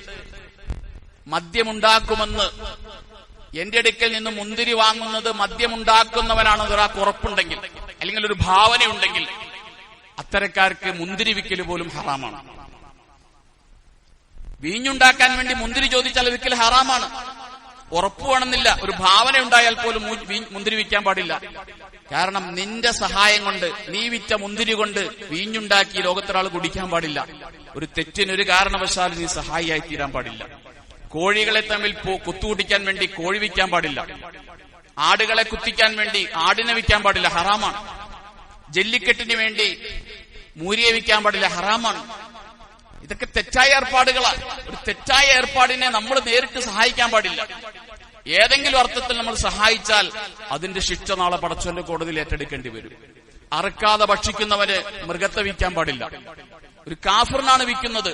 മദ്യമുണ്ടാക്കുമെന്ന് എന്റെ അടുക്കൽ നിന്ന് മുന്തിരി വാങ്ങുന്നത് മദ്യമുണ്ടാക്കുന്നവനാണെന്ന് ഒരാൾക്ക് ഉറപ്പുണ്ടെങ്കിൽ അല്ലെങ്കിൽ ഒരു ഭാവനയുണ്ടെങ്കിൽ അത്തരക്കാർക്ക് മുന്തിരി വിക്കൽ പോലും ഹറാമാണ്. വീഞ്ഞുണ്ടാക്കാൻ വേണ്ടി മുന്തിരി ചോദിച്ചാൽ വിക്കൽ ഹറാമാണ്. ഉറപ്പ് വേണമെന്നില്ല, ഒരു ഭാവന ഉണ്ടായാൽ പോലും മുന്തിരി വിൽക്കാൻ പാടില്ല. കാരണം നിന്റെ സഹായം കൊണ്ട്, നീ വിറ്റ മുന്തിരി കൊണ്ട് വീഞ്ഞുണ്ടാക്കി ലോകത്തൊരാൾ കുടിക്കാൻ പാടില്ല. ഒരു തെറ്റിനൊരു കാരണവശാലും നീ സഹായിയായി തീരാൻ പാടില്ല. കോഴികളെ തമ്മിൽ കുത്തുകൂട്ടിക്കാൻ വേണ്ടി കോഴി വിൽക്കാൻ പാടില്ല. ആടുകളെ കുത്തിക്കാൻ വേണ്ടി ആടിനെ വിൽക്കാൻ പാടില്ല, ഹറാമാണ്. ജല്ലിക്കെട്ടിന് വേണ്ടി മൂരിയെ വിൽക്കാൻ പാടില്ല, ഹറാമാണ്. ഇതൊക്കെ തെറ്റായ ഏർപ്പാടുകളാണ്. ഒരു തെറ്റായ ഏർപ്പാടിനെ നമ്മൾ നേരിട്ട് സഹായിക്കാൻ പാടില്ല. ഏതെങ്കിലും അർത്ഥത്തിൽ നമ്മൾ സഹായിച്ചാൽ അതിന്റെ ശിക്ഷ നാളെ പടച്ചവന്റെ കോടതിയിൽ ഏറ്റെടുക്കേണ്ടി വരും. അറുക്കാതെ ഭക്ഷിക്കുന്നവന് മൃഗത്തെ വിൽക്കാൻ പാടില്ല. ഒരു കാഫിറിനാണ് വിൽക്കുന്നത്.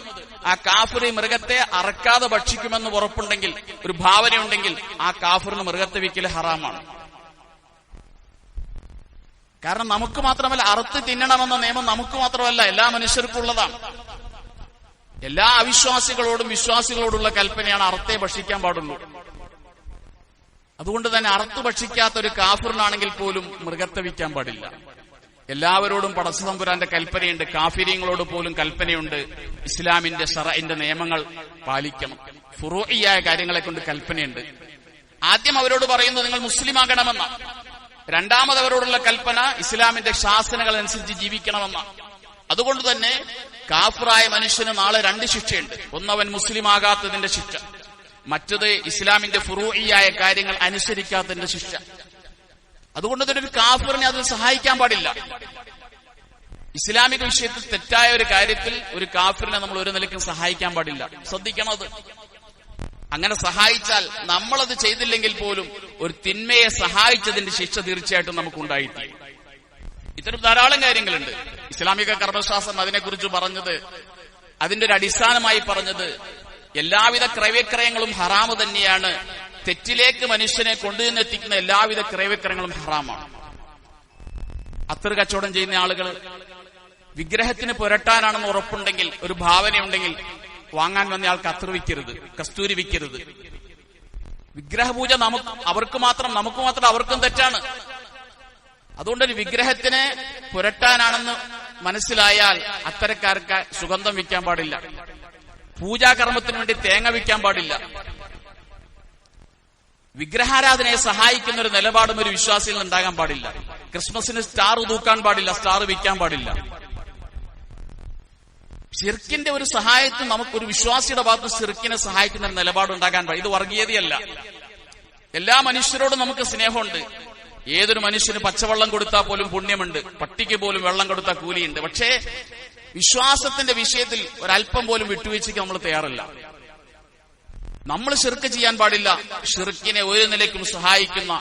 ആ കാഫിർ ഈ മൃഗത്തെ അറക്കാതെ ഭക്ഷിക്കുമെന്ന് ഉറപ്പുണ്ടെങ്കിൽ, ഒരു ഭാവനയുണ്ടെങ്കിൽ ആ കാഫിറിന് മൃഗത്തെ വിൽക്കൽ ഹറാമാണ്. കാരണം നമുക്ക് മാത്രമല്ല, അറുത്ത് തിന്നണമെന്ന നിയമം നമുക്ക് മാത്രമല്ല, എല്ലാ മനുഷ്യർക്കും ഉള്ളതാണ്. എല്ലാ അവിശ്വാസികളോടും വിശ്വാസികളോടുള്ള കൽപ്പനയാണ് അറുത്തേ ഭക്ഷിക്കാൻ പാടുള്ളൂ. അതുകൊണ്ട് തന്നെ അറുത്ത് ഭക്ഷിക്കാത്ത ഒരു കാഫിറിനാണെങ്കിൽ പോലും മൃഗത്തെ വിൽക്കാൻ പാടില്ല. എല്ലാവരോടും പടച്ച തമ്പുരാന്റെ കൽപ്പനയുണ്ട്. കാഫിര്യങ്ങളോട് പോലും കൽപ്പനയുണ്ട്. ഇസ്ലാമിന്റെ ശറഇന്റെ നിയമങ്ങൾ പാലിക്കണം. ഫുറൂഇയായ കാര്യങ്ങളെ കൊണ്ട് കൽപ്പനയുണ്ട്. ആദ്യം അവരോട് പറയുന്നത് നിങ്ങൾ മുസ്ലിമാകണമെന്ന. രണ്ടാമത് അവരോടുള്ള കൽപ്പന ഇസ്ലാമിന്റെ ശാസനകൾ അനുസരിച്ച് ജീവിക്കണമെന്ന. അതുകൊണ്ട് തന്നെ കാഫിറായ മനുഷ്യന് നാളെ 2 ശിക്ഷയുണ്ട്. ഒന്നവൻ മുസ്ലിമാകാത്തതിന്റെ ശിക്ഷ, മറ്റത് ഇസ്ലാമിന്റെ ഫുറൂഇയായ കാര്യങ്ങൾ അനുസരിക്കാത്തതിന്റെ ശിക്ഷ. അതുകൊണ്ട് തന്നെ ഒരു കാഫിറിനെ അതിൽ സഹായിക്കാൻ പാടില്ല. ഇസ്ലാമിക വിഷയത്തിൽ തെറ്റായ ഒരു കാര്യത്തിൽ ഒരു കാഫിറിനെ നമ്മൾ ഒരു നിലയ്ക്കും സഹായിക്കാൻ പാടില്ല. ശ്രദ്ധിക്കണത്. അങ്ങനെ സഹായിച്ചാൽ, നമ്മളത് ചെയ്തില്ലെങ്കിൽ പോലും ഒരു തിന്മയെ സഹായിച്ചതിന്റെ ശിക്ഷ തീർച്ചയായിട്ടും നമുക്കുണ്ടായിത്തീരും. ഇത്തരം ധാരാളം കാര്യങ്ങളുണ്ട്. ഇസ്ലാമിക കർമ്മശാസ്ത്രം അതിനെക്കുറിച്ച് പറഞ്ഞത്, അതിന്റെ ഒരു അടിസ്ഥാനമായി പറഞ്ഞത്, എല്ലാവിധ ക്രയവിക്രയങ്ങളും ഹറാമ് തന്നെയാണ്. തെറ്റിലേക്ക് മനുഷ്യനെ കൊണ്ടുവന്നെത്തിക്കുന്ന എല്ലാവിധ ക്രയവിക്രയങ്ങളും ഹറാമാണ്. അത്തർ കച്ചവടം ചെയ്യുന്ന ആളുകൾ വിഗ്രഹത്തിന് പുരട്ടാനാണെന്ന് ഉറപ്പുണ്ടെങ്കിൽ, ഒരു ഭാവനയുണ്ടെങ്കിൽ, വാങ്ങാൻ വന്ന ആൾക്ക് അത്തർ വിൽക്കരുത്, കസ്തൂരി വിൽക്കരുത്. വിഗ്രഹപൂജ അവർക്ക് മാത്രം, നമുക്ക് മാത്രം, അവർക്കും തെറ്റാണ്. അതുകൊണ്ടൊരു വിഗ്രഹത്തിന് പുരട്ടാനാണെന്ന് മനസ്സിലായാൽ അത്തരക്കാർക്ക് സുഗന്ധം വിൽക്കാൻ പാടില്ല. പൂജാകർമ്മത്തിന് വേണ്ടി തേങ്ങ വിൽക്കാൻ പാടില്ല. വിഗ്രഹാരാധനയെ സഹായിക്കുന്ന ഒരു നിലപാടും ഒരു വിശ്വാസിയിൽ ഉണ്ടാകാൻ പാടില്ല. ക്രിസ്മസിന് സ്റ്റാർ തൂക്കാൻ പാടില്ല, സ്റ്റാർ വിൽക്കാൻ പാടില്ല. ശിർക്കിന്റെ ഒരു സഹായത്തിൽ നമുക്കൊരു വിശ്വാസിയുടെ ഭാഗത്ത് ശിർക്കിനെ സഹായിക്കുന്ന ഒരു നിലപാടുണ്ടാകാൻ പാടില്ല. ഇത് വർഗീയതയല്ല. എല്ലാ മനുഷ്യരോടും നമുക്ക് സ്നേഹമുണ്ട്. ഏതൊരു മനുഷ്യന് പച്ചവെള്ളം കൊടുത്താൽ പോലും പുണ്യമുണ്ട്, പട്ടിക്ക് പോലും വെള്ളം കൊടുത്താൽ കൂലിയുണ്ട്. പക്ഷേ വിശ്വാസത്തിന്റെ വിഷയത്തിൽ ഒരല്പം പോലും വിട്ടുവീഴ്ചയ്ക്ക് നമ്മൾ തയ്യാറല്ല. നമ്മൾ ശിർക്ക് ചെയ്യാൻ പാടില്ല. ശിർക്കിനെ ഒരു നിലയ്ക്കും സഹായിക്കുന്ന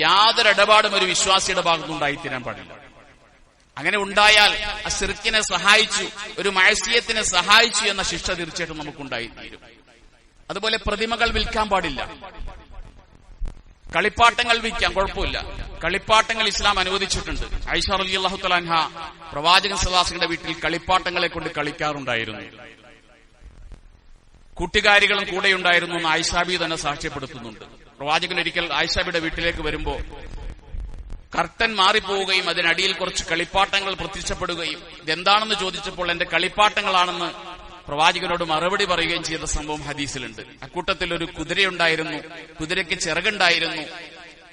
യാതൊരു ഇടപാടും ഒരു വിശ്വാസിയുടെ ഭാഗത്തുനിന്നുണ്ടായിത്തീരാൻ പാടില്ല. അങ്ങനെ ഉണ്ടായാൽ ആ ശിർക്കിനെ സഹായിച്ചു, ഒരു മഅസിയത്തിനെ സഹായിച്ചു എന്ന ശിക്ഷ തീർച്ചയായിട്ടും നമുക്കുണ്ടായിത്തീരും. അതുപോലെ പ്രതിമകൾ വിൽക്കാൻ പാടില്ല. കളിപ്പാട്ടങ്ങൾ വിൽക്കാം, കുഴപ്പമില്ല. കളിപ്പാട്ടങ്ങൾ ഇസ്ലാം അനുവദിച്ചിട്ടുണ്ട്. ആയിഷ റളിയല്ലാഹു തആല അൻഹ പ്രവാചകൻ സല്ലല്ലാഹു അലൈഹി വസല്ലമയുടെ വീട്ടിൽ കളിപ്പാട്ടങ്ങളെ കൊണ്ട് കളിക്കാറുണ്ടായിരുന്നു. കൂട്ടുകാരികളും കൂടെയുണ്ടായിരുന്നു എന്ന് ആയിഷാബി തന്നെ സാക്ഷ്യപ്പെടുത്തുന്നുണ്ട്. പ്രവാചകൻ ഒരിക്കൽ ആയിഷാബിയുടെ വീട്ടിലേക്ക് വരുമ്പോ കർട്ടൻ മാറിപ്പോവുകയും അതിനടിയിൽ കുറച്ച് കളിപ്പാട്ടങ്ങൾ പ്രത്യക്ഷപ്പെടുകയും ഇതെന്താണെന്ന് ചോദിച്ചപ്പോൾ എന്റെ കളിപ്പാട്ടങ്ങളാണെന്ന് പ്രവാചകനോട് മറുപടി പറയുകയും ചെയ്ത സംഭവം ഹദീസിലുണ്ട്. അക്കൂട്ടത്തിൽ ഒരു കുതിരയുണ്ടായിരുന്നു, കുതിരയ്ക്ക് ചിറകുണ്ടായിരുന്നു.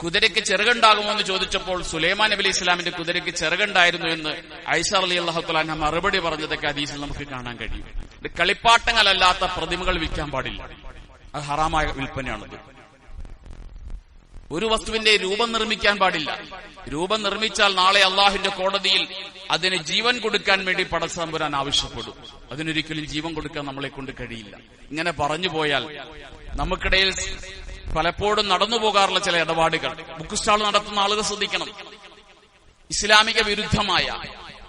കുതിരയ്ക്ക് ചിറകുണ്ടാകുമോ എന്ന് ചോദിച്ചപ്പോൾ സുലൈമാൻ നബി അലൈഹി ഇസ്ലാമിന്റെ കുതിരയ്ക്ക് ചിറകുണ്ടായിരുന്നു എന്ന് ആയിഷ റളിയല്ലാഹു തആല അൻഹ മറുപടി പറഞ്ഞതൊക്കെ ഹദീസിൽ നമുക്ക് കാണാൻ കഴിയും. കളിപ്പാട്ടങ്ങളല്ലാത്ത പ്രതിമകൾ വിൽക്കാൻ പാടില്ല. അത് ഹറാമായ വിൽപ്പനയാണത്. ഒരു വസ്തുവിന്റെ രൂപം നിർമ്മിക്കാൻ പാടില്ല. രൂപം നിർമ്മിച്ചാൽ നാളെ അള്ളാഹുവിന്റെ കോടതിയിൽ അതിന് ജീവൻ കൊടുക്കാൻ വേണ്ടി പടച്ചതമ്പുരാൻ ആവശ്യപ്പെടും. അതിനൊരിക്കലും ജീവൻ കൊടുക്കാൻ നമ്മളെ കൊണ്ട് കഴിയില്ല. ഇങ്ങനെ പറഞ്ഞു പോയാൽ നമുക്കിടയിൽ പലപ്പോഴും നടന്നു പോകാറുള്ള ചില ഇടപാടുകൾ ബുക്ക് സ്റ്റാൾ നടത്തുന്ന ആളുകൾ ശ്രദ്ധിക്കണം. ഇസ്ലാമിക വിരുദ്ധമായ,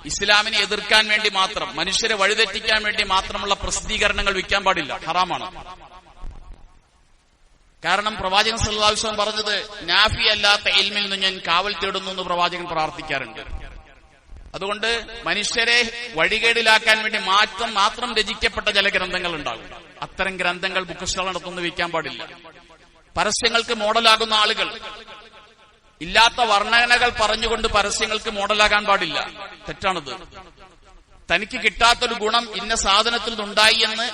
ഇസ്ലാമിനെ എതിർക്കാൻ വേണ്ടി മാത്രം, മനുഷ്യരെ വഴിതെറ്റിക്കാൻ വേണ്ടി മാത്രമുള്ള പ്രസിദ്ധീകരണങ്ങൾ വിൽക്കാൻ പാടില്ല, ഹറാമാണ്. കാരണം പ്രവാചകൻ സല്ലല്ലാഹു അലൈഹി വസല്ലം പറഞ്ഞത് നാഫി അല്ലാത്ത ഇൽമിൽ നിന്ന് ഞാൻ കാവൽ തേടുന്നു എന്ന് പ്രവാചകൻ പ്രാർത്ഥിക്കാറുണ്ട്. അതുകൊണ്ട് മനുഷ്യരെ വഴികേടിലാക്കാൻ വേണ്ടി മാത്രം രചിക്കപ്പെട്ട ചില ഗ്രന്ഥങ്ങൾ ഉണ്ടാകും. അത്തരം ഗ്രന്ഥങ്ങൾ ബുക്ക് സ്റ്റാൾ നടത്തുന്ന വിൽക്കാൻ പാടില്ല. പരസ്യങ്ങൾക്ക് മോഡലാകുന്ന ആളുകൾ ഇല്ലാത്ത വർണ്ണനകൾ പറഞ്ഞുകൊണ്ട് പരസ്യങ്ങൾക്ക് മോഡലാകാൻ പാടില്ല, തെറ്റാണത്. തനിക്ക് കിട്ടാത്തൊരു ഗുണം ഇന്ന സാധനത്തിൽ നിന്നുണ്ടായി എന്ന്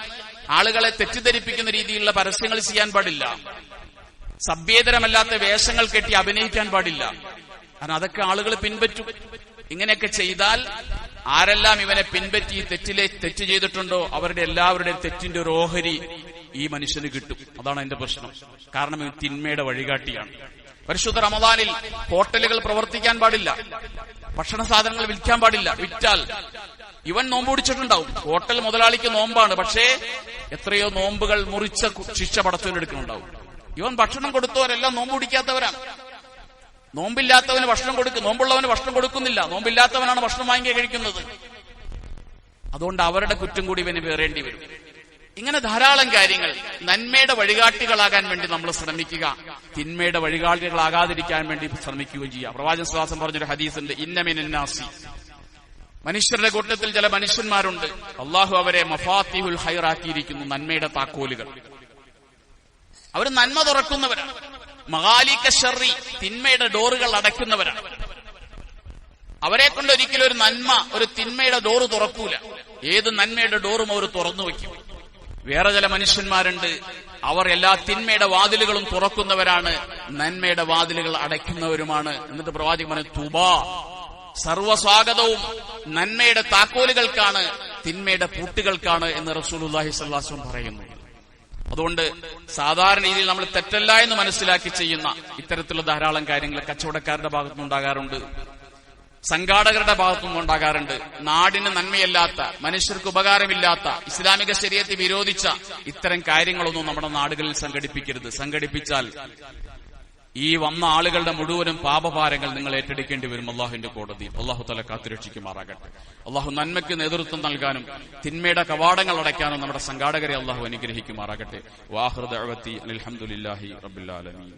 ആളുകളെ തെറ്റിദ്ധരിപ്പിക്കുന്ന രീതിയിലുള്ള പരസ്യങ്ങൾ ചെയ്യാൻ പാടില്ല. സഭ്യേതരമല്ലാത്ത വേഷങ്ങൾ കെട്ടി അഭിനയിക്കാൻ പാടില്ല. കാരണം അതൊക്കെ ആളുകൾ പിൻപറ്റും. ഇങ്ങനെയൊക്കെ ചെയ്താൽ ആരെല്ലാം ഇവനെ പിൻപറ്റി തെറ്റ് ചെയ്തിട്ടുണ്ടോ അവരുടെ എല്ലാവരുടെയും തെറ്റിന്റെ ഒരു ഓഹരി ഈ മനുഷ്യന് കിട്ടും. അതാണ് എന്റെ പ്രശ്നം. കാരണം ഇത് തിന്മയുടെ വഴികാട്ടിയാണ്. പരിശുദ്ധ റമദാനിൽ ഹോട്ടലുകൾ പ്രവർത്തിക്കാൻ പാടില്ല, ഭക്ഷണ സാധനങ്ങൾ വിൽക്കാൻ പാടില്ല. വിറ്റാൽ ഇവൻ നോമ്പ് പിടിച്ചിട്ടുണ്ടാവും. ഹോട്ടൽ മുതലാളിക്ക് നോമ്പാണ്, പക്ഷേ എത്രയോ നോമ്പുകൾ മുറിച്ച ശിക്ഷ പടച്ചവനെടുക്കുന്നുണ്ടാവും. ഇവൻ ഭക്ഷണം കൊടുത്തവരെല്ലാം നോമ്പ് പിടിക്കാത്തവരാണ്. നോമ്പില്ലാത്തവന് ഭക്ഷണം കൊടുക്കും, നോമ്പുള്ളവന് ഭക്ഷണം കൊടുക്കുന്നില്ല. നോമ്പില്ലാത്തവനാണ് ഭക്ഷണം വാങ്ങി കഴിക്കുന്നത്. അതുകൊണ്ട് അവരുടെ കുറ്റം കൂടി ഇവന് പേറേണ്ടി വരും. ഇങ്ങനെ ധാരാളം കാര്യങ്ങൾ. നന്മയുടെ വഴികാട്ടികളാകാൻ വേണ്ടി നമ്മൾ ശ്രമിക്കുക, തിന്മയുടെ വഴികാട്ടികളാകാതിരിക്കാൻ വേണ്ടി ശ്രമിക്കുകയും ചെയ്യുക. പ്രവാചകൻ സ്വല്ലല്ലാഹു അലൈഹി വസല്ലം പറഞ്ഞൊരു ഹദീസുണ്ട്, ഇന്ന മിനൻ നാസി, മനുഷ്യരുടെ കൂട്ടത്തിൽ ചില മനുഷ്യന്മാരുണ്ട്, അള്ളാഹു അവരെ മഫാത്തിഹുൽ ഖൈറാക്കിയിരിക്കുന്നു, നന്മയുടെ താക്കോലുകൾ. അവർ നന്മ തുറക്കുന്നവരാണ്. മഗാലിക ശർറി, തിന്മയുടെ ഡോറുകൾ അടയ്ക്കുന്നവരാണ്. അവരെ കൊണ്ട് ഒരിക്കലും ഒരു തിന്മയുടെ ഡോറ് തുറക്കൂല. ഏത് നന്മയുടെ ഡോറും അവർ തുറന്നു വയ്ക്കും. വേറെ ചില മനുഷ്യന്മാരുണ്ട്, അവർ എല്ലാ തിന്മയുടെ വാതിലുകളും തുറക്കുന്നവരാണ്, നന്മയുടെ വാതിലുകൾ അടയ്ക്കുന്നവരുമാണ്. എന്നിട്ട് പ്രവാചകൻ പറഞ്ഞു, തുബാ, സർവ്വസ്വാഗതവും നന്മയുടെ താക്കോലുകൾക്കാണ്, തിന്മയുടെ പൂട്ടുകൾക്കാണ് എന്ന് റസൂലുള്ളാഹി സ്വല്ലല്ലാഹു അലൈഹി വസല്ലം പറയുന്നു. അതുകൊണ്ട് സാധാരണ രീതിയിൽ നമ്മൾ തെറ്റല്ല എന്ന് മനസ്സിലാക്കി ചെയ്യുന്ന ഇത്തരത്തിലുള്ള ധാരാളം കാര്യങ്ങൾ കച്ചവടക്കാരുടെ ഭാഗത്തുനിന്നുണ്ടാകാറുണ്ട്, സംഘാടകരുടെ ഭാഗത്തുനിന്നും ഉണ്ടാകാറുണ്ട്. നാടിന് നന്മയല്ലാത്ത, മനുഷ്യർക്ക് ഉപകാരമില്ലാത്ത, ഇസ്ലാമിക ശരീഅത്ത് വിരോധിച്ച ഇത്തരം കാര്യങ്ങളൊന്നും നമ്മുടെ നാടുകളിൽ സംഘടിപ്പിക്കരുത്. സംഘടിപ്പിച്ചാൽ ഈ വന്ന ആളുകളുടെ മുഴുവനും പാപഭാരങ്ങൾ നിങ്ങൾ ഏറ്റെടുക്കേണ്ടി വരും അള്ളാഹുവിന്റെ കോടതിയിൽ. അള്ളാഹു തആല കാത്തുരക്ഷിക്കുമാറാകട്ടെ. അള്ളാഹു നന്മയ്ക്ക് നേതൃത്വം നൽകാനും തിന്മയുടെ കവാടങ്ങൾ അടയ്ക്കാനും നമ്മുടെ സംഘാടകരെ അള്ളാഹു അനുഗ്രഹിക്കുമാറാകട്ടെ. വാഹിറു ദഅവതി അൽഹംദുലില്ലാഹി റബ്ബിൽ ആലമീൻ.